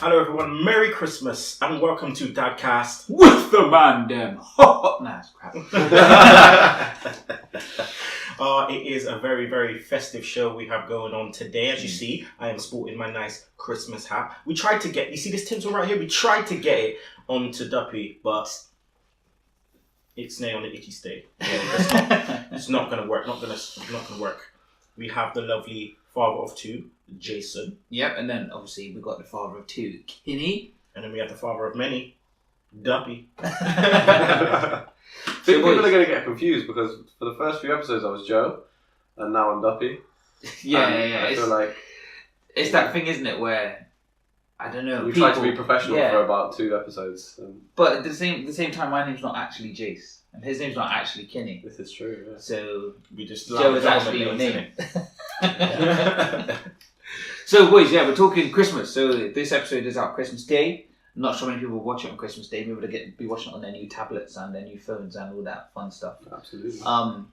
Hello everyone, Merry Christmas and welcome to Dadcast with the man them. Nah, it's crap. It is a very, very festive show we have going on today. As you see, I am sporting my nice Christmas hat. We tried to get, you see this tinsel right here? We tried to get it onto Duppy, but it's now on the icky stay. Yeah, it's not going to work. Not going to work. We have the lovely father of two, Jason. Yep, and then obviously we got the father of two, Kinny. And then we have the father of many, Duppy. I think people are going to get confused because for the first few episodes I was Joe, and now I'm Duppy. Yeah. I feel like it's that thing, isn't it, where I don't know. We tried to be professional for about 2 episodes, but at the same time, my name's not actually Jace, and his name's not actually Kinny. This is true. Yeah. So we just Joe is actually your name. So boys, we're talking Christmas. So this episode is out Christmas Day. I'm not sure many people watch it on Christmas Day. Maybe they'll be watching it on their new tablets and their new phones and all that fun stuff. Absolutely. So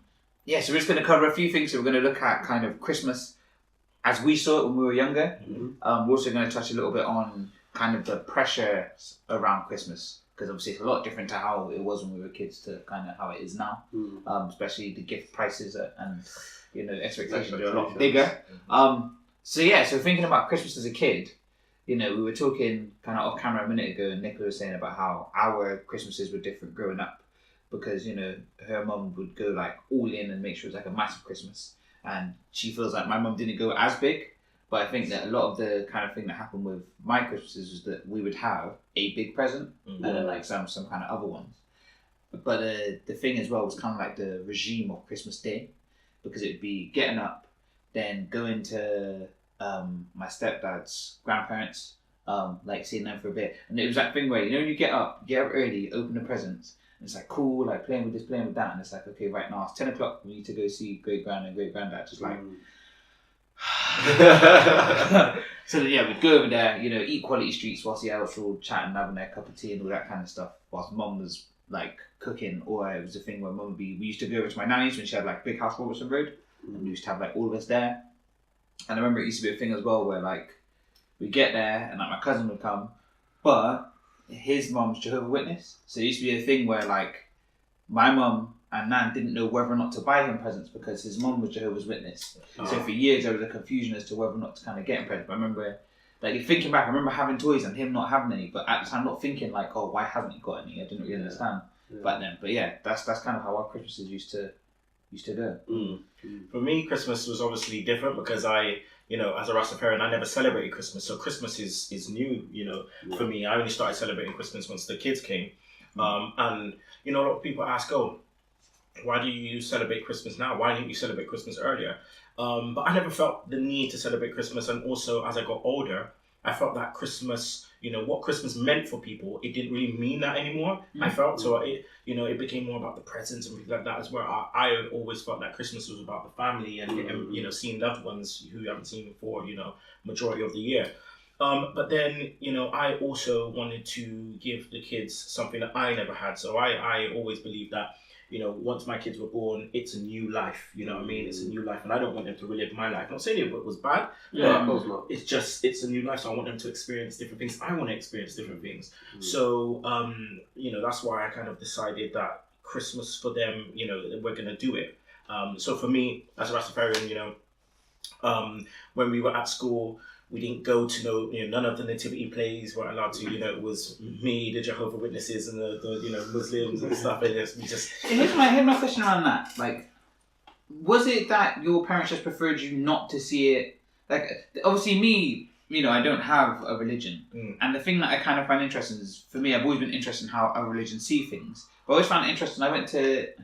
we're just going to cover a few things. So we're going to look at kind of Christmas as we saw it when we were younger. Mm-hmm. We're also going to touch a little bit on kind of the pressure around Christmas, because obviously it's a lot different to how it was when we were kids to kind of how it is now. Especially the gift prices and expectations are a lot bigger. So thinking about Christmas as a kid, we were talking kind of off camera a minute ago, and Nicola was saying about how our Christmases were different growing up, because her mum would go like all in and make sure it was like a massive Christmas, and she feels like my mum didn't go as big. But I think that a lot of the kind of thing that happened with my Christmases was that we would have a big present and then like some kind of other ones. But the thing as well was kind of like the regime of Christmas Day, because it would be getting up, then going to my stepdad's grandparents, like seeing them for a bit. And it was that thing where, when you get up early, open the presents, and it's like cool, like playing with this, playing with that, and it's like, okay, right now it's 10 o'clock, we need to go see great grand and great granddad, just like so we'd go over there, eat quality streets whilst the adults were all chatting, having their cup of tea and all that kind of stuff, whilst mum was like cooking. Or it was a thing where we used to go over to my nanny's when she had like big house Robertson Road, and we used to have like all of us there. And I remember it used to be a thing as well where like we'd get there and like my cousin would come, but his mum's Jehovah's Witness, so it used to be a thing where like my mum and Nan didn't know whether or not to buy him presents because his mum was Jehovah's Witness. So for years there was a confusion as to whether or not to kind of get him presents. But I remember, like thinking back, I remember having toys and him not having any, but at the time not thinking like, oh, why hasn't he got any? I didn't really understand back then. But that's kind of how our Christmases used to go. For me, Christmas was obviously different because I, as a Rastafarian, I never celebrated Christmas. So Christmas is new, for me. I only started celebrating Christmas once the kids came. And, a lot of people ask, oh, why do you celebrate Christmas now? Why didn't you celebrate Christmas earlier? But I never felt the need to celebrate Christmas. And also, as I got older, I felt that Christmas, what Christmas meant for people, it didn't really mean that anymore. I felt so it became more about the presents and things like that as well. I always felt that Christmas was about the family and seeing loved ones who you haven't seen before, majority of the year. But then, I also wanted to give the kids something that I never had. So I always believed that, once my kids were born, it's a new life. You know what I mean? It's a new life, and I don't want them to relive my life. Not saying it was bad. Yeah, of course not. It's a new life, so I want them to experience different things. I want to experience different things. So, that's why I kind of decided that Christmas for them, we're going to do it. So for me, as a Rastafarian, when we were at school, we didn't go to none of the nativity plays were allowed to. It was me, the Jehovah's Witnesses, and the Muslims and stuff. And we just. Here's my question around that. Like, was it that your parents just preferred you not to see it? Like, obviously, me, I don't have a religion, and the thing that I kind of find interesting is, for me, I've always been interested in how other religions see things. But I always found it interesting. I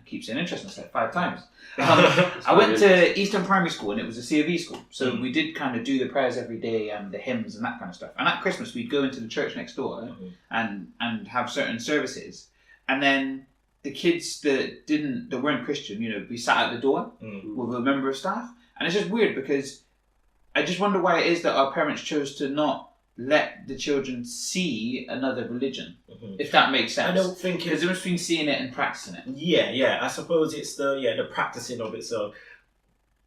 keep saying interesting, it's like 5 times. I went to Eastern Primary School, and it was a C of E school. So we did kind of do the prayers every day and the hymns and that kind of stuff. And at Christmas, we'd go into the church next door and have certain services. And then the kids that weren't Christian, we sat at the door with a member of staff. And it's just weird because I just wonder why it is that our parents chose to not let the children see another religion, if that makes sense. I don't think there's a difference between seeing it and practicing it. Yeah. I suppose it's the practicing of it. So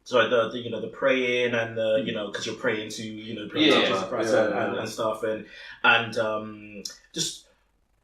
sorry, the you know, the praying and the, you know, because you're praying to, you know, pray to Jesus Christ and stuff, and just.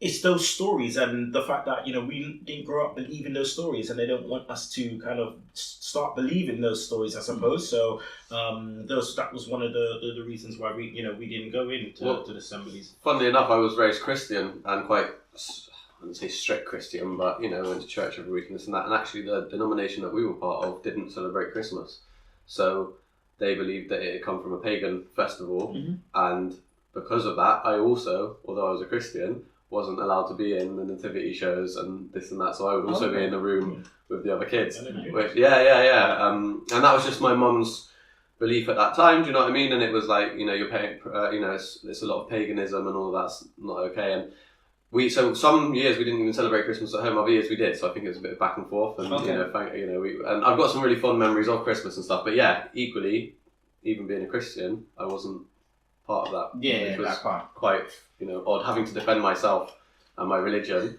It's those stories and the fact that, you know, we didn't grow up believing those stories, and they don't want us to kind of start believing those stories, I suppose. So that was one of the reasons why we didn't go into the assemblies. Funnily enough, I was raised Christian and quite, I wouldn't say strict Christian, but, you know, went to church every week and this and that. And actually the denomination that we were part of didn't celebrate Christmas. So they believed that it had come from a pagan festival. And because of that, I also, although I was a Christian, wasn't allowed to be in the nativity shows and this and that, so I would also be in the room with the other kids. Which, and that was just my mum's belief at that time. Do you know what I mean? And it was like, you know, you're paying, you know, it's a lot of paganism and all of that's not okay. And so some years we didn't even celebrate Christmas at home. Other years we did. So I think it was a bit of back and forth. And and I've got some really fond memories of Christmas and stuff. But yeah, equally, even being a Christian, I wasn't part of that. Which was that part. Quite, you know, odd, having to defend myself and my religion.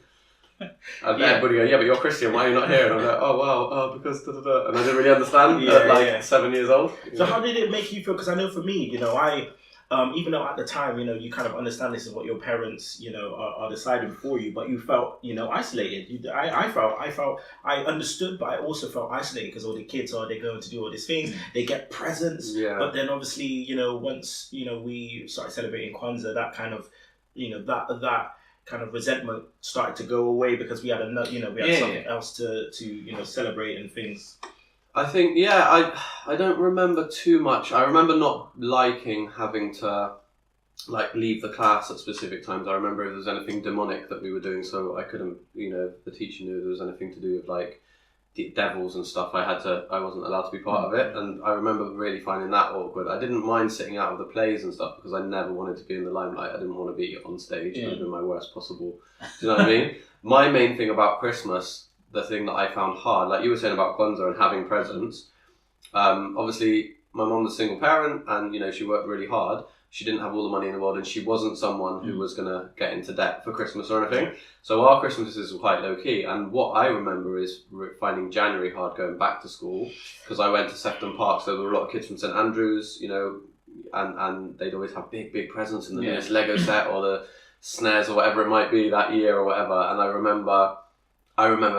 And everybody go, but you're Christian, why are you not here? And I'm like, oh wow, because da-da-da. And I didn't really understand at 7 years old. So how did it make you feel? Because I know for me, you know, I even though at the time, you know, you kind of understand this is what your parents, you know, are deciding for you, but you felt, you know, isolated. I felt I understood, but I also felt isolated because all the kids they're going to do all these things. They get presents, but then obviously, you know, once, you know, we started celebrating Kwanzaa, that kind of, you know, that kind of resentment started to go away because we had something else to you know, celebrate and things. I think, I don't remember too much. I remember not liking having to, like, leave the class at specific times. I remember if there was anything demonic that we were doing, so I couldn't, you know, the teacher knew there was anything to do with, like, devils and stuff. I wasn't allowed to be part of it, and I remember really finding that awkward. I didn't mind sitting out of the plays and stuff because I never wanted to be in the limelight. I didn't want to be on stage. It would have been my worst possible. Do you know what I mean? My main thing about Christmas, the thing that I found hard, like you were saying about Kwanzaa and having presents, obviously my mum was a single parent and, you know, she worked really hard. She didn't have all the money in the world and she wasn't someone who was going to get into debt for Christmas or anything. So our Christmases were quite low key. And what I remember is finding January hard going back to school because I went to Sefton Park. So there were a lot of kids from St Andrews, you know, and they'd always have big presents in the newest Lego set or the snares or whatever it might be that year or whatever. And I remember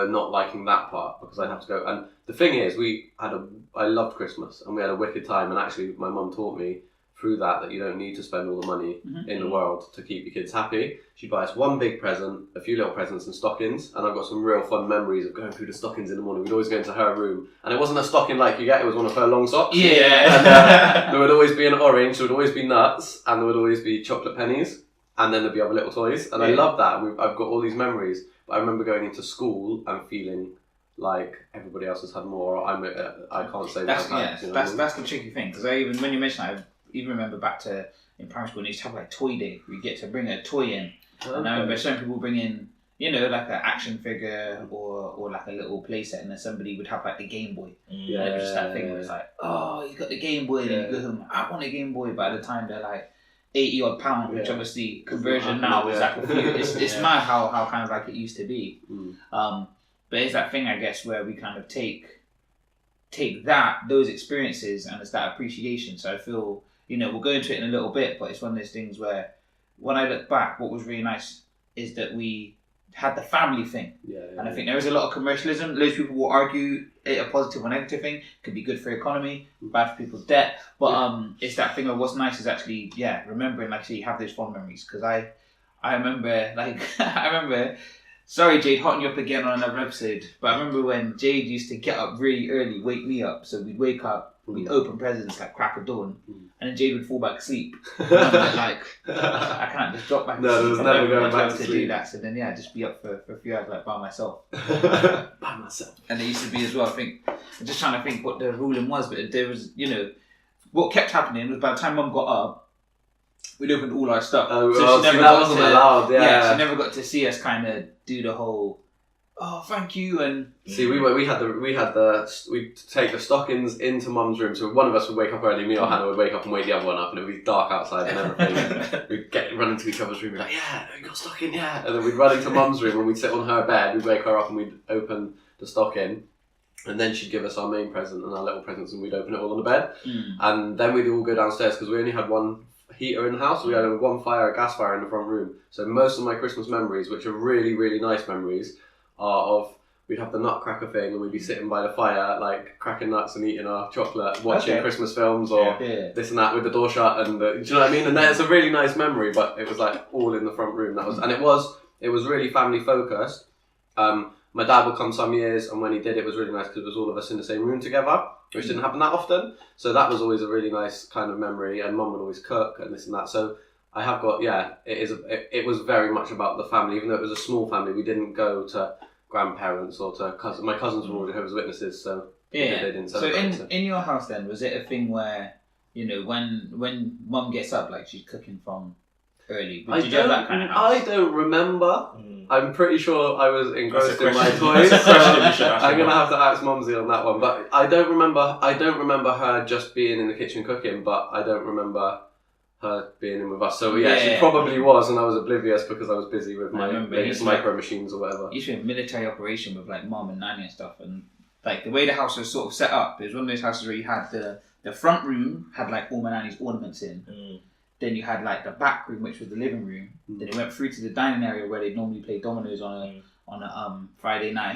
not liking that part because I'd have to go. And the thing is, I loved Christmas and we had a wicked time. And actually, my mum taught me through that you don't need to spend all the money in the world to keep your kids happy. She'd buy us one big present, a few little presents and stockings. And I've got some real fun memories of going through the stockings in the morning. We'd always go into her room. And it wasn't a stocking like you get, it was one of her long socks. And there would always be an orange, there would always be nuts, and there would always be chocolate pennies. And then there'd be other little toys. And I love that. I've got all these memories. But I remember going into school and feeling like everybody else has had more. I can't say that's, that. Yeah, that's the tricky thing. Because when you mention that, I even remember back to in primary school, they used to have like toy day. We get to bring a toy in. Okay. And I remember some people bring in, you know, like an action figure or like a little playset, and then somebody would have like the Game Boy. Yeah. And it was just that thing where it's like, oh, you got the Game Boy, and then you go home, I want a Game Boy. But at the time, they're like £80 odd, which obviously conversion now is like a few. It's mad how kind of like it used to be. But it's that thing, I guess, where we kind of take those experiences and it's that appreciation. So I feel, you know, we'll go into it in a little bit, but it's one of those things where when I look back, what was really nice is that we had the family thing. And I think there is a lot of commercialism. Loads of people will argue it a positive or negative thing. Could be good for the economy, bad for people's debt. But it's that thing of what's nice is actually, remembering, like, so you have those fond memories. Because I remember, sorry Jade, hotting you up again on another episode, but I remember when Jade used to get up really early, wake me up. So we'd wake up, we'd open presents like crack of dawn, and then Jade would fall back asleep. And I'm like, I can't just drop back asleep. No, there was never going back to sleep. Do that. So then, just be up for a few hours like by myself. By myself. And it used to be as well, I think, I'm just trying to think what the ruling was, but there was, you know, what kept happening was by the time Mum got up, we'd opened all our stuff. So she that wasn't allowed. She never got to see us kind of do the whole, oh, thank you, and see, we'd take the stockings into Mum's room. So one of us would wake up early, me or Hannah would wake up and wake the other one up, and it would be dark outside and everything. We'd run into each other's room, we'd be like, you got a stocking, and then we'd run into Mum's room and we'd sit on her bed, we'd wake her up and we'd open the stocking. And then she'd give us our main present and our little presents, and we'd open it all on the bed. And then we'd all go downstairs because we only had one heater in the house. We had one fire, a gas fire in the front room. So most of my Christmas memories, which are really, really nice memories, are of we'd have the nutcracker thing and we'd be sitting by the fire, like cracking nuts and eating our chocolate, watching Christmas films or this and that with the door shut. And do you know what I mean? And it's a really nice memory, but it was like all in the front room. And it was really family focused. My dad would come some years, and when he did, it was really nice because it was all of us in the same room together, which didn't happen that often. So that was always a really nice kind of memory. And Mum would always cook and this and that. So I have got it was very much about the family, even though it was a small family. We didn't go to grandparents or to cousins. My cousins were all Jehovah's Witnesses, so they didn't celebrate. So in your house then, was it a thing where when Mum gets up, like she's cooking from early? Did you have that kind of house? I don't remember. I'm pretty sure I was engrossed in my toys, so I'm gonna have to ask Mumsy on that one. But I don't remember her just being in the kitchen cooking, but I don't remember her being in with us. So she probably was, and I was oblivious because I was busy with my micro machines or whatever. Used to be a military operation with like Mum and Nanny and stuff, and like the way the house was sort of set up, it was one of those houses where you had the front room had like all my nanny's ornaments in. Then you had like the back room, which was the living room. Then it went through to the dining area where they'd normally play dominoes on a Friday night.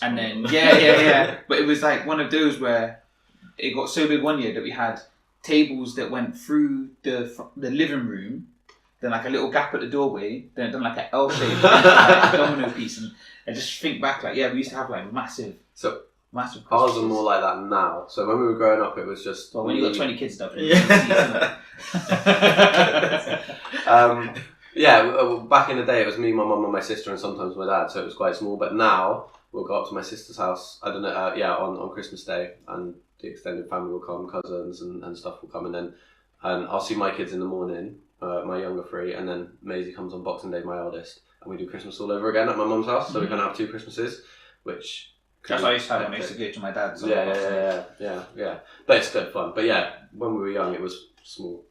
And then but it was like one of those where it got so big one year that we had tables that went through the living room, then like a little gap at the doorway, then it done like an L shape, like a domino piece. And I just think back, like we used to have like massive. Ours are more like that now. So when we were growing up, it was just. Well, when you got 20 kids, stuff. Back in the day, it was me, my mum, and my sister, and sometimes my dad. So it was quite small. But now we'll go up to my sister's house. I don't know. On Christmas Day, and the extended family will come, cousins and stuff will come, and I'll see my kids in the morning, my younger three, and then Maisie comes on Boxing Day, my eldest, and we do Christmas all over again at my mum's house. So we're gonna have 2 Christmases, which. That's what I used to have when I used to go to my dad's. So yeah. But it's good fun. But yeah, when we were young, it was small.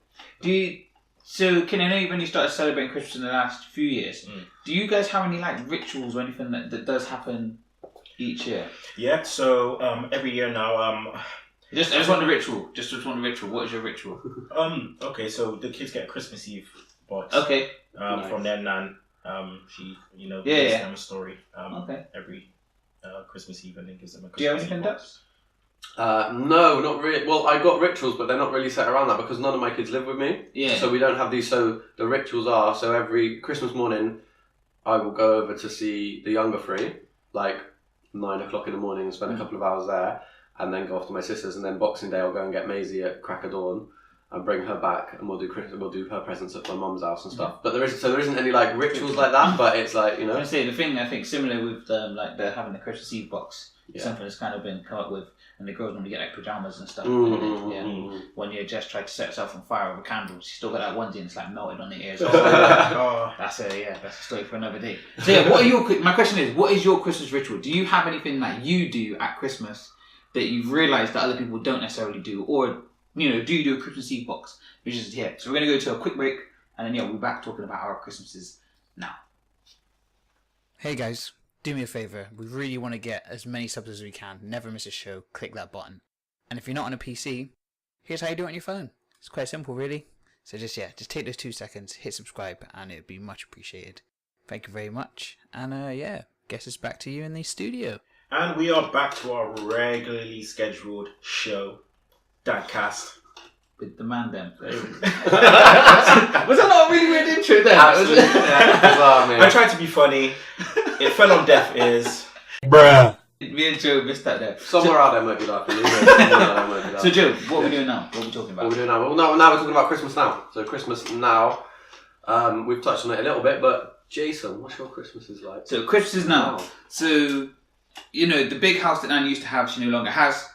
So can I know when you started celebrating Christmas in the last few years? Do you guys have any like rituals or anything that does happen each year? Yeah. So every year now, I just want the ritual. Just want the ritual. What is your ritual? Okay. So the kids get a Christmas Eve box. Okay. Nice. From their nan. She gives them a story. Every Christmas Eve, and then gives them a Christmas. Do you have anything else? No, not really. Well, I got rituals, but they're not really set around that because none of my kids live with me. Yeah. So we don't have these. So the rituals are, so every Christmas morning, I will go over to see the younger three, like 9 o'clock in the morning, and spend a couple of hours there, and then go off to my sister's. And then Boxing Day, I'll go and get Maisie at crack of dawn and bring her back, and we'll do her presents at my mum's house and stuff. But there isn't any like rituals like that. But it's like I was gonna say the thing I think similar with like having the Christmas Eve box. Something that's kind of been come up with, and the girls normally get like pajamas and stuff. One year Jess tried to set herself on fire with a candle. She still got that onesie and it's like melted on the ears. That's a story for another day. So yeah, my question is, what is your Christmas ritual? Do you have anything that you do at Christmas that you've realised that other people don't necessarily do, or do you do a Christmas Eve box? Which is here. So we're gonna go to a quick break, and then we'll be back talking about our Christmases now. Hey guys. Do me a favour, we really want to get as many subs as we can. Never miss a show, click that button. And if you're not on a PC, here's how you do it on your phone. It's quite simple really. So just take those 2 seconds, hit subscribe, and it'd be much appreciated. Thank you very much. And guess it's back to you in the studio. And we are back to our regularly scheduled show, Dadcast. With the man then. Was that not a really weird intro then? Absolutely. I tried to be funny. It fell on deaf ears. Bruh. Me and Joe missed that there. Somewhere out there might be laughing. So Joe, what are we doing now? What are we talking about? What are we doing now? Well, now we're talking about Christmas now. So Christmas now, we've touched on it a little bit, but Jason, what's your Christmases like? So Christmas is now. So, the big house that Nan used to have, she no longer has.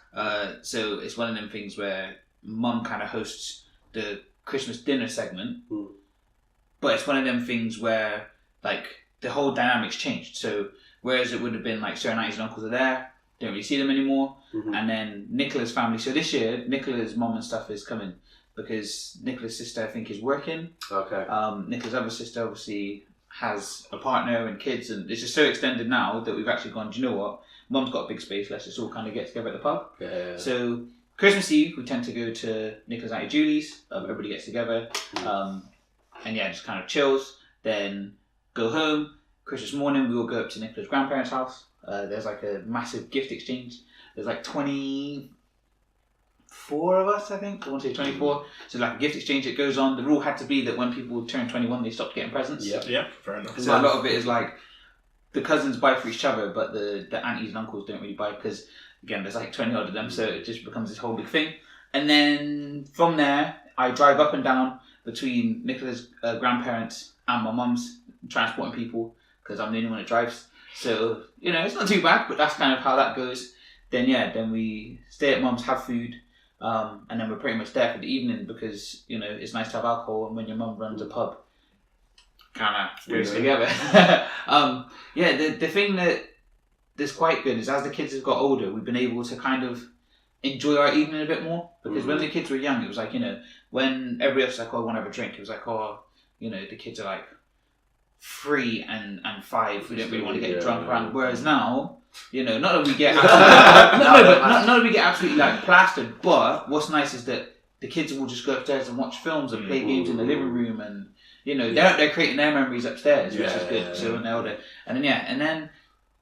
So it's one of them things where Mum kind of hosts the Christmas dinner segment. But it's one of them things where, like, the whole dynamic's changed. So whereas it would have been like certain aunties and uncles are there, don't really see them anymore. And then Nicola's family. So this year, Nicola's mum and stuff is coming because Nicola's sister, I think, is working. Okay. Nicola's other sister obviously has a partner and kids, and it's just so extended now that we've actually gone, do you know what? Mum's got a big space. Let's just all kind of get together at the pub. Yeah. So Christmas Eve, we tend to go to Nicola's Auntie Julie's. Everybody gets together, and just kind of chills. Then go home. Christmas morning, we all go up to Nicola's grandparents' house. There's like a massive gift exchange. There's like 24 of us, I think. I want to say 24. So like a gift exchange, it goes on. The rule had to be that when people turn 21, they stopped getting presents. Yeah, fair enough. So a lot of it is like the cousins buy for each other, but the aunties and uncles don't really buy because, again, there's like 20 odd of them, so it just becomes this whole big thing. And then from there, I drive up and down between Nicola's grandparents and my mum's, transporting people because I'm the only one that drives. So, it's not too bad, but that's kind of how that goes. Then we stay at mum's, have food, and then we're pretty much there for the evening because, it's nice to have alcohol, and when your mum runs a pub, kind of goes together. The thing that's quite good is as the kids have got older, we've been able to kind of enjoy our evening a bit more because when the kids were young, it was like, when everybody else was like, oh, I want to have a drink, it was like, oh, the kids are like 3 and 5, we don't really want to get drunk around. Whereas now, not that we get absolutely like plastered, but what's nice is that the kids will just go upstairs and watch films and play games in the living room, and they're creating their memories upstairs, which is good. So when they're older, and then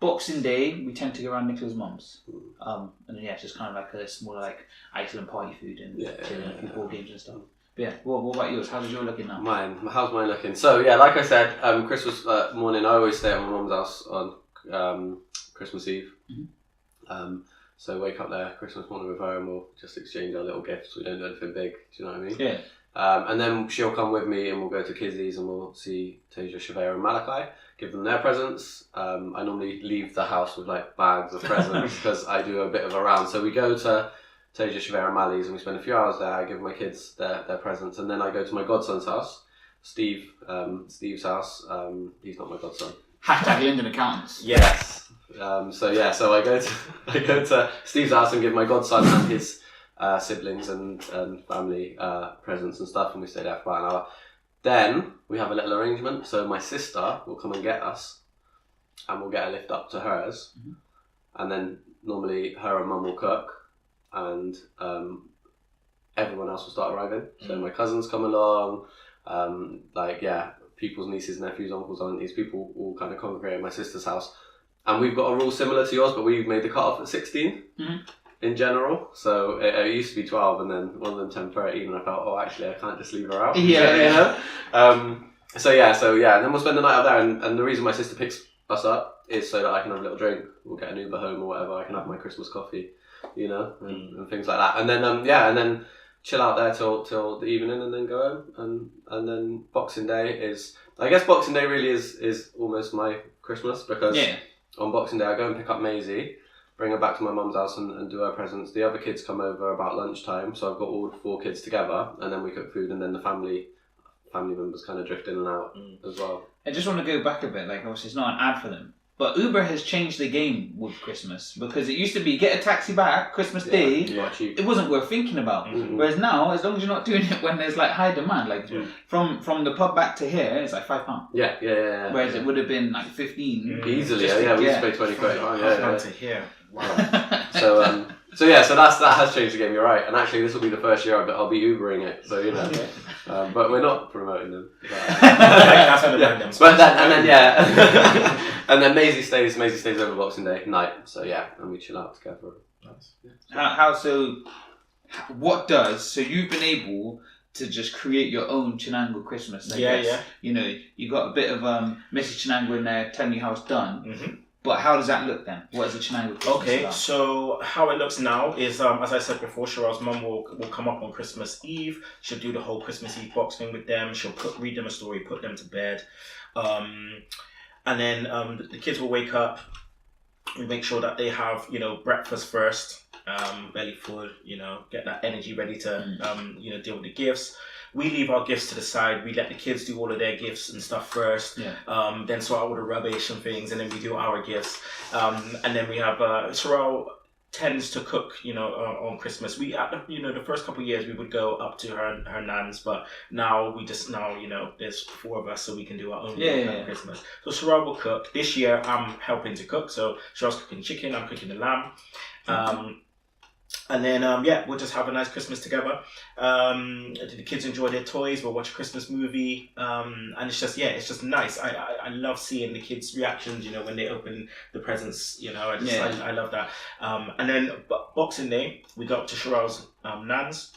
Boxing Day we tend to go around Nicola's mum's, and then it's just kind of like a small like Iceland party food and chilling and board games and stuff. But yeah, what about yours? How's yours looking now? How's mine looking? So yeah, like I said, Christmas morning I always stay at my mum's house on Christmas Eve. Mm-hmm. So wake up there Christmas morning with her and we'll just exchange our little gifts. We don't do anything big, do you know what I mean? Yeah. And then she'll come with me and we'll go to Kizzy's and we'll see Tasia, Shavera and Malachi, give them their presents. I normally leave the house with like bags of presents because I do a bit of a round. So we go to Tasia, Shavera and Mali's and we spend a few hours there. I give my kids their presents and then I go to my godson's house, Steve's house. He's not my godson. Hashtag Linden Accountants. Yes. So I go to Steve's house and give my godson and his siblings and family presents and stuff, and we stay there for about an hour. Then we have a little arrangement. So my sister will come and get us, and we'll get a lift up to hers, and then normally her and mum will cook, and everyone else will start arriving. So my cousins come along, people's nieces, nephews, uncles, aunties, people all kind of congregate at my sister's house. And we've got a rule similar to yours, but we've made the cut-off at 16 in general. So it used to be 12, and then one of them turned 13, and I felt, oh, actually, I can't just leave her out. Yeah. So and then we'll spend the night up there. And the reason my sister picks us up is so that I can have a little drink. We'll get an Uber home or whatever. I can have my Christmas coffee, and things like that. And then, and then chill out there till the evening, and then go home. And then Boxing Day is, I guess Boxing Day really is almost my Christmas because. Yeah. On Boxing Day, I go and pick up Maisie, bring her back to my mum's house and do her presents. The other kids come over about lunchtime, so I've got all 4 kids together, and then we cook food, and then the family members kind of drift in and out as well. I just want to go back a bit, like obviously it's not an ad for them, but Uber has changed the game with Christmas because it used to be get a taxi back Christmas Day. It wasn't worth thinking about. Whereas now, as long as you're not doing it when there's like high demand, like from the pub back to here, it's like £5. Yeah. Whereas it would have been like 15 easily. We used to pay 20 quid. To here. Wow. So that has changed the game. You're right, and actually this will be the first year I'll be Ubering it. So but we're not promoting them. But and then Maisie stays over Boxing Day night. So and we chill out together. Nice. So you've been able to just create your own Chenango Christmas. I guess. You got a bit of Mrs. Chenango in there telling you how it's done. But how does that look then? What is the Chenango Christmas Okay, so how it looks now is, as I said before, Cheryl's mum will come up on Christmas Eve. She'll do the whole Christmas Eve box thing with them. She'll read them a story, put them to bed. And then the kids will wake up. We make sure that they have, breakfast first, belly full, get that energy ready to, deal with the gifts. We leave our gifts to the side. We let the kids do all of their gifts and stuff first. Then sort out all the rubbish and things, and then we do our gifts. And then we have Cheryl tends to cook, on Christmas. We, the first couple of years we would go up to her nan's, but now there's 4 of us, so we can do our own Christmas. So Sherelle will cook. This year I'm helping to cook, so Sherelle's cooking chicken, I'm cooking the lamb. And then, we'll just have a nice Christmas together. The kids enjoy their toys. We'll watch a Christmas movie. And it's just nice. I love seeing the kids' reactions, when they open the presents, I love that. And then Boxing Day, we go up to Sherelle's nan's.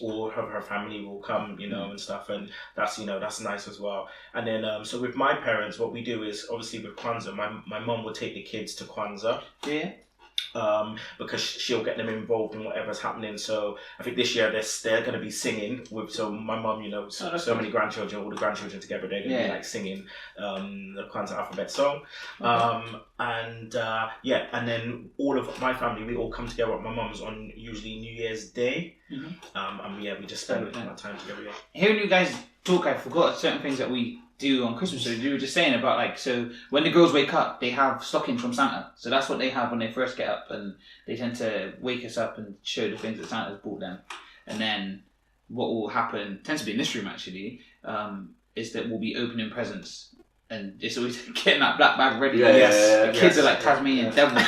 All of her family will come, and stuff. And that's nice as well. And then, so with my parents, what we do is, obviously with Kwanzaa, my mum will take the kids to Kwanzaa. Yeah. Because she'll get them involved in whatever's happening. So I think this year they're going to be singing with. So my mum, so many grandchildren, all the grandchildren together, they're going to be like singing the Kwanzaa alphabet song. And then all of my family, we all come together at my mum's on usually New Year's Day. And we just spend our time together. Yeah. Hearing you guys talk, I forgot certain things that we do on Christmas. So you were just saying about so when the girls wake up, they have stockings from Santa. So that's what they have when they first get up, and they tend to wake us up and show the things that Santa's bought them. And then what will happen, tends to be in this room actually, is that we'll be opening presents. And it's always getting that black bag ready. The kids are like Tasmanian devils.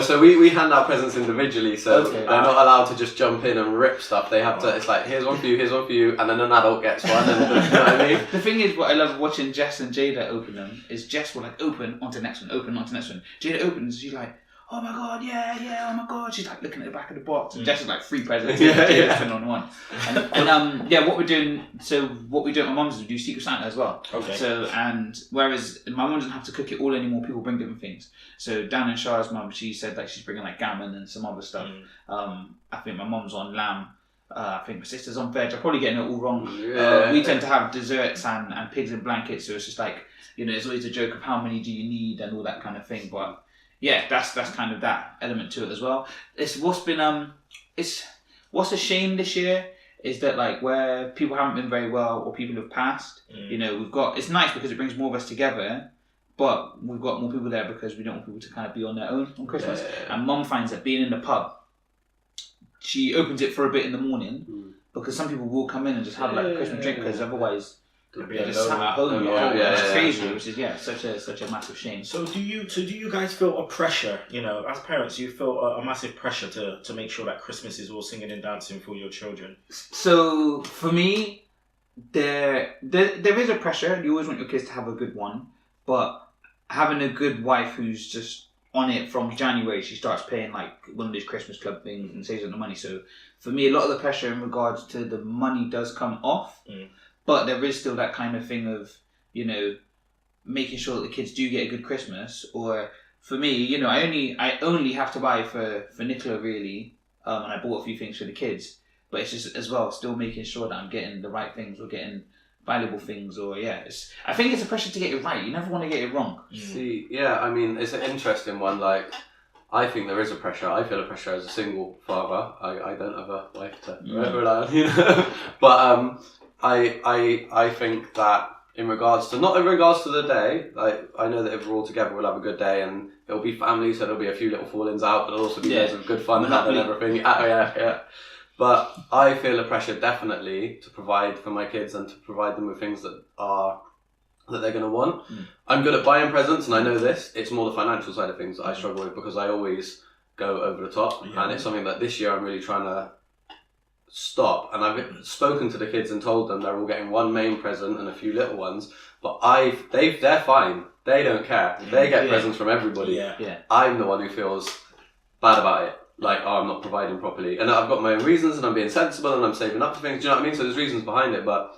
So we hand out presents individually, so they're not allowed to just jump in and rip stuff. They have to. It's like, here's one for you, and then an adult gets one. And, you know what I mean? The thing is, what I love watching Jess and Jada open them is Jess will open onto the next one, open onto the next one. Jada opens, she's like, oh my god, yeah, oh my god. She's looking at the back of the box, and Jess is 3 presents. Jada's on one. And what we're doing. So what we do at my mum's is we do Secret Santa as well. Okay. So whereas my mum doesn't have to cook it all anymore, people bring different things. So Dan and Shara's mum, she said she's bringing gammon and some other stuff. I think my mum's on lamb. I think my sister's on veg. I'm probably getting it all wrong. We tend to have desserts and pigs in blankets. So it's just it's always a joke of how many do you need and all that kind of thing. But yeah, that's kind of that element to it as well. It's what's a shame this year is that where people haven't been very well or people have passed. We've got, it's nice because it brings more of us together, but we've got more people there because we don't want people to kind of be on their own on Christmas. And Mum finds that being in the pub, she opens it for a bit in the morning because some people will come in and just have a Christmas drink because otherwise they're just sat at home. It's crazy, which is such a massive shame. So do you guys feel a pressure? As parents, you feel a massive pressure to make sure that Christmas is all singing and dancing for your children? So for me, there is a pressure. You always want your kids to have a good one, but having a good wife who's just on it from January, she starts paying one of these Christmas club things and saves up the money. So for me, a lot of the pressure in regards to the money does come off. But there is still that kind of thing of, making sure that the kids do get a good Christmas. Or for me, I only have to buy for Nicola really, and I bought a few things for the kids. But it's just as well still making sure that I'm getting the right things or getting valuable things. Or I think it's a pressure to get it right. You never want to get it wrong. See, it's an interesting one. I think there is a pressure. I feel a pressure as a single father. I don't have a wife to rely on, But I think that not in regards to the day, I know that if we're all together we'll have a good day and it'll be family, so there'll be a few little fallings out, but it'll also be loads of good fun and everything. But I feel a pressure definitely to provide for my kids and to provide them with things that they're going to want. I'm good at buying presents, and I know this. It's more the financial side of things that I struggle with because I always go over the top, and it's something that this year I'm really trying to stop. And I've spoken to the kids and told them they're all getting one main present and a few little ones, but they're fine. They don't care. They get presents from everybody. I'm the one who feels bad about it. I'm not providing properly, and I've got my own reasons, and I'm being sensible, and I'm saving up for things. Do you know what I mean? So there's reasons behind it, but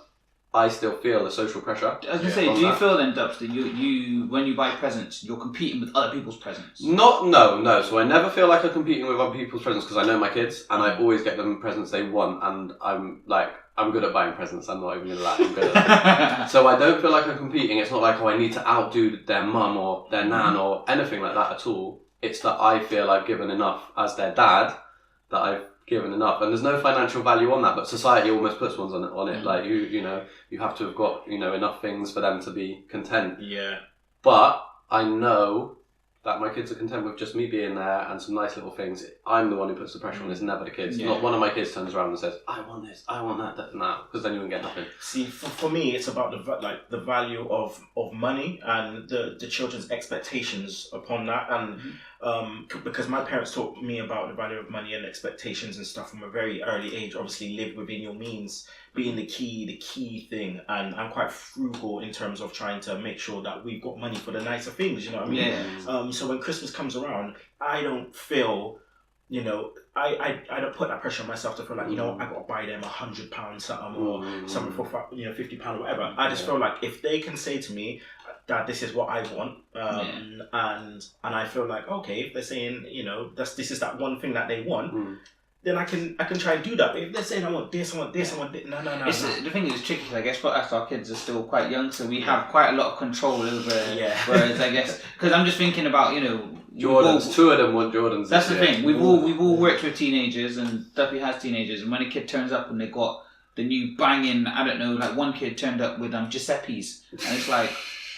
I still feel the social pressure. I was going to say, do you feel then, Dubs, that you when you buy presents, you're competing with other people's presents? No. So I never feel like I'm competing with other people's presents because I know my kids, and I always get them presents they want, and I'm good at buying presents. I'm not even going to lie. I'm good at that. So I don't feel like I'm competing. It's not like, I need to outdo their mum or their nan or anything like that at all. It's that I feel I've given enough as their dad, that I've given enough, and there's no financial value on that, but society almost puts ones on it. You have to have got enough things for them to be content. But I know that my kids are content with just me being there and some nice little things, I'm the one who puts the pressure on. It's never the kids. Not one of my kids turns around and says, I want this, I want that, no, because then you won't get nothing. See, for me, it's about the value of money and the children's expectations upon that, and because my parents taught me about the value of money and expectations and stuff from a very early age. Obviously, live within your means being the key thing, and I'm quite frugal in terms of trying to make sure that we've got money for the nicer things. You know what I mean? Yeah. So when Christmas comes around, I don't feel, I don't put that pressure on myself to feel like, I got to buy them £100 something or something for £50 or whatever. I just feel like if they can say to me, Dad, this is what I want, and I feel like, okay, if they're saying, this is that one thing that they want, then I can try and do that. But if they're saying I want this, I want this, no. The thing is tricky, because I guess for us, our kids are still quite young, so we have quite a lot of control over. Whereas I guess, because I'm just thinking about Jordans. Two of them want Jordans. That's the thing. We've all worked with teenagers, and Duffy has teenagers, and when a kid turns up and they got the new banging, I don't know, like one kid turned up with Giuseppe's, and it's like,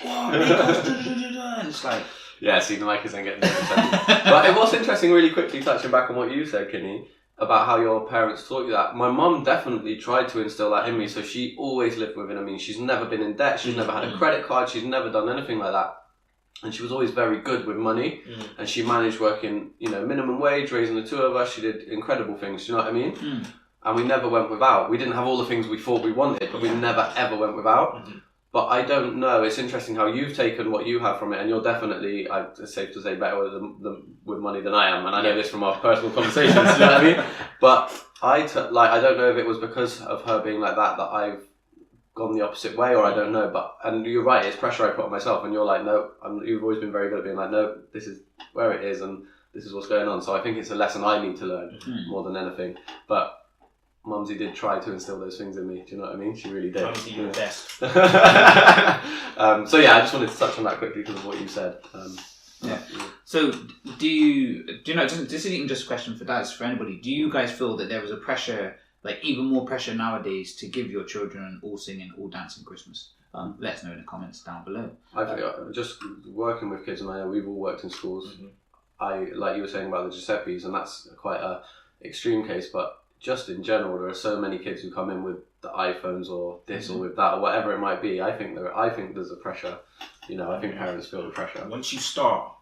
whoa, and it's like. Yeah, see, my kids ain't getting Giuseppe's. But it was interesting, really quickly touching back on what you said, Kinny, about how your parents taught you that. My mum definitely tried to instill that in me, so she always lived with it. I mean, she's never been in debt, she's never had a credit card, she's never done anything like that. And she was always very good with money, and she managed working, minimum wage, raising the two of us. She did incredible things, you know what I mean? And we never went without. We didn't have all the things we thought we wanted, but we never ever went without. But I don't know, it's interesting how you've taken what you have from it, and you're definitely, it's safe to say, better with money than I am, and I know this from our personal conversations, you know what I mean? But I don't know if it was because of her being like that I've gone the opposite way, or I don't know, and you're right, it's pressure I put on myself, and you're like, no, you've always been very good at being like, no, this is where it is, and this is what's going on, so I think it's a lesson I need to learn more than anything. But Mumsy did try to instill those things in me, do you know what I mean? She really did. Mumsy, you're the best. So yeah, I just wanted to touch on that quickly because of what you said. So do you know, this isn't even just a question for dads, for anybody, do you guys feel that there was a pressure, like even more pressure nowadays, to give your children an all singing, all dancing Christmas? Let us know in the comments down below. I think just working with kids, and I know we've all worked in schools, I, like you were saying about the Giuseppe's, and that's quite a extreme case, but just in general, there are so many kids who come in with the iPhones or this or with that or whatever it might be. I think there's a pressure. I think parents feel the pressure. Once you start,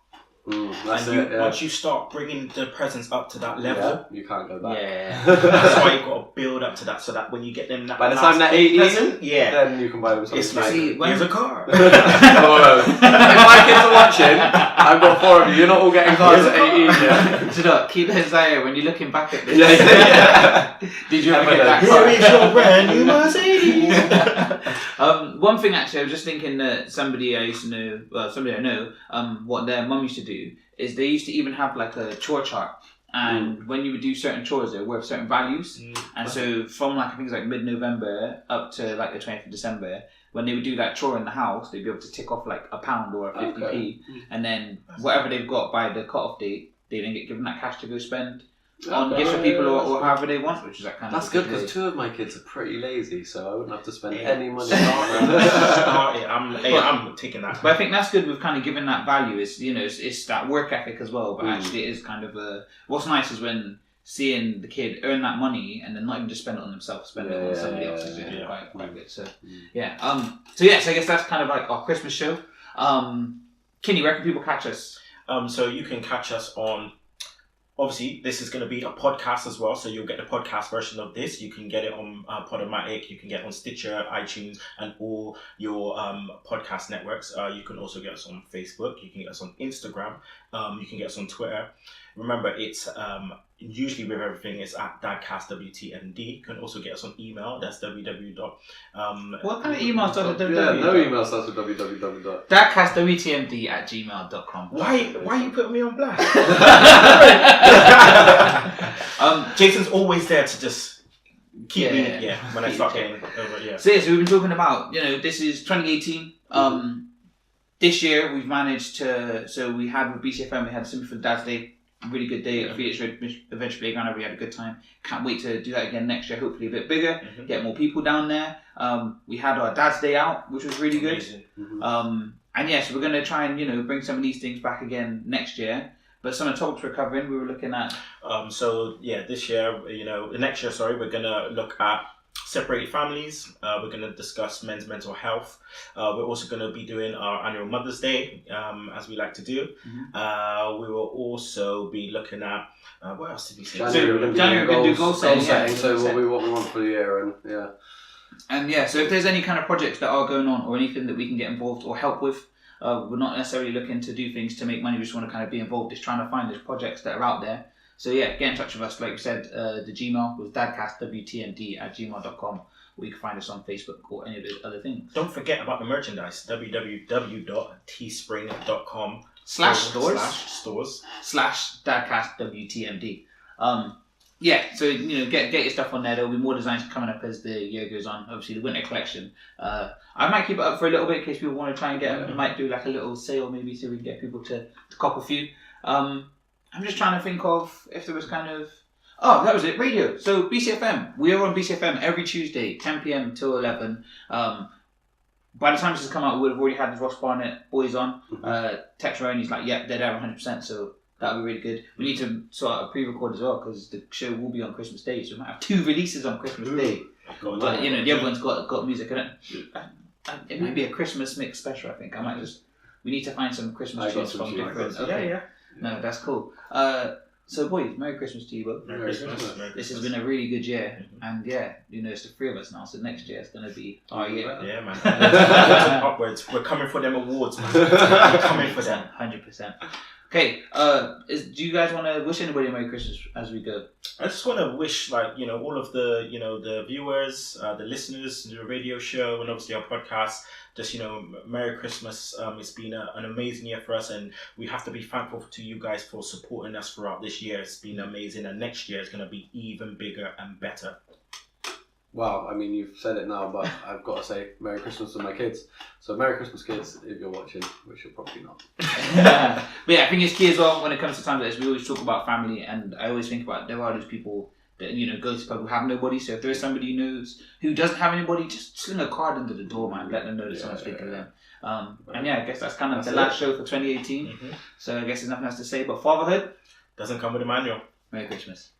once you start bringing the presents up to that level, you can't go back. That's why you've got to build up to that, so that when you get them that by the time they're 18, present, then you can buy them something. It's like, here's a car. If my kids are watching, I've got 4 of you. You're not all getting cars at 18 yet. So look, keep Isaiah when you're looking back at this. Did you ever get that car? Here is your brand new Mercedes. One thing actually, I was just thinking that somebody I know, what their mum used to do is they used to even have like a chore chart, and when you would do certain chores, they were worth certain values. And so from like I think it's like mid-November up to like the 20th of December, when they would do that chore in the house, they'd be able to tick off like £1 or 50p, and then whatever they've got by the cut-off date, they then get given that cash to go spend on gifts for people or however they want, which is that kind That's of. That's good, because 2 of my kids are pretty lazy, so I wouldn't have to spend any money. I'm taking that. But I think that's good with kind of giving that value. It's that work ethic as well. But actually, it is kind of what's nice is when seeing the kid earn that money and then not even just spend it on themselves, spend it on somebody else. Is quite good. So So yes, I guess that's kind of like our Christmas show. Kinny, where can people catch us? So you can catch us on. Obviously, this is going to be a podcast as well, so you'll get the podcast version of this. You can get it on Podomatic, you can get it on Stitcher, iTunes, and all your podcast networks. You can also get us on Facebook, you can get us on Instagram, you can get us on Twitter. Remember, it's usually with everything, it's at Dadcast WTMD. You can also get us on email, that's www. What kind of email starts with www? Yeah, no email starts with www. Dadcastwtmd@gmail.com. Why are you putting me on blast? Jason's always there to just keep me when I start getting over. So we've been talking about, this is 2018. This year we've managed to, so we had with BCFM, we had Simply for Dad's Day, really good day at Felix Adventure Playground. We had a good time. Can't wait to do that again next year, hopefully a bit bigger, get more people down there. We had our Dad's Day out, which was really good. And yes, we're going to try and bring some of these things back again next year. But some of the topics we're covering, we were looking at. This year, next year, sorry, we're gonna look at separated families. We're gonna discuss men's mental health. We're also gonna be doing our annual Mother's Day, as we like to do. Mm-hmm. We will also be looking at what else did we say? January, we're going to do goal setting. So what we want for the year, and yeah. And yeah, so if there's any kind of projects that are going on or anything that we can get involved or help with, we're not necessarily looking to do things to make money. We just want to kind of be involved, just trying to find those projects that are out there. So yeah, get in touch with us. Like we said, the Gmail was dadcastwtmd@gmail.com, or you can find us on Facebook or any of those other things. Don't forget about the merchandise, www.teespring.com/stores/dadcastwtmd. So get your stuff on there. There'll be more designs coming up as the year goes on. Obviously, the winter collection. I might keep it up for a little bit in case people want to try and get them. I might do like a little sale maybe so we can get people to cop a few. I'm just trying to think of if there was kind of... Oh, that was it. Radio. So BCFM. We are on BCFM every Tuesday, 10 p.m. till 11. By the time this has come out, we would have already had the Ross Barnett boys on. Text Ryan, he's like, yep, they're there 100%. So that'll be really good. We need to sort out a pre-record as well because the show will be on Christmas Day. So we might have 2 releases on Christmas Day. But the other one's got music in it. It might be a Christmas mix special, I think. We need to find some Christmas tunes from different... Okay. Yeah. No, that's cool. So boys, Merry Christmas to you both. Merry Christmas. This has been a really good year. And it's the 3 of us now, so next year it's going to be our year. Yeah, man. Upwards. We're coming for them awards, man. We're coming for them. 100%. Okay, do you guys want to wish anybody a Merry Christmas as we go? I just want to wish, all of the, the viewers, the listeners, the radio show, and obviously our podcast, just, Merry Christmas. It's been an amazing year for us, and we have to be thankful to you guys for supporting us throughout this year. It's been amazing, and next year is going to be even bigger and better. Well, I mean, you've said it now, but I've got to say Merry Christmas to my kids. So Merry Christmas, kids, if you're watching, which you're probably not. But yeah, I think it's key as well when it comes to times like this. We always talk about family, and I always think about there are those people that go to pub who have nobody. So if there is somebody who knows who doesn't have anybody, just sling a card under the door, man. Let them know that someone's thinking of them. And I guess that's kind of the last show for 2018. So I guess there's nothing else to say. But Fatherhood doesn't come with a manual. Merry Christmas.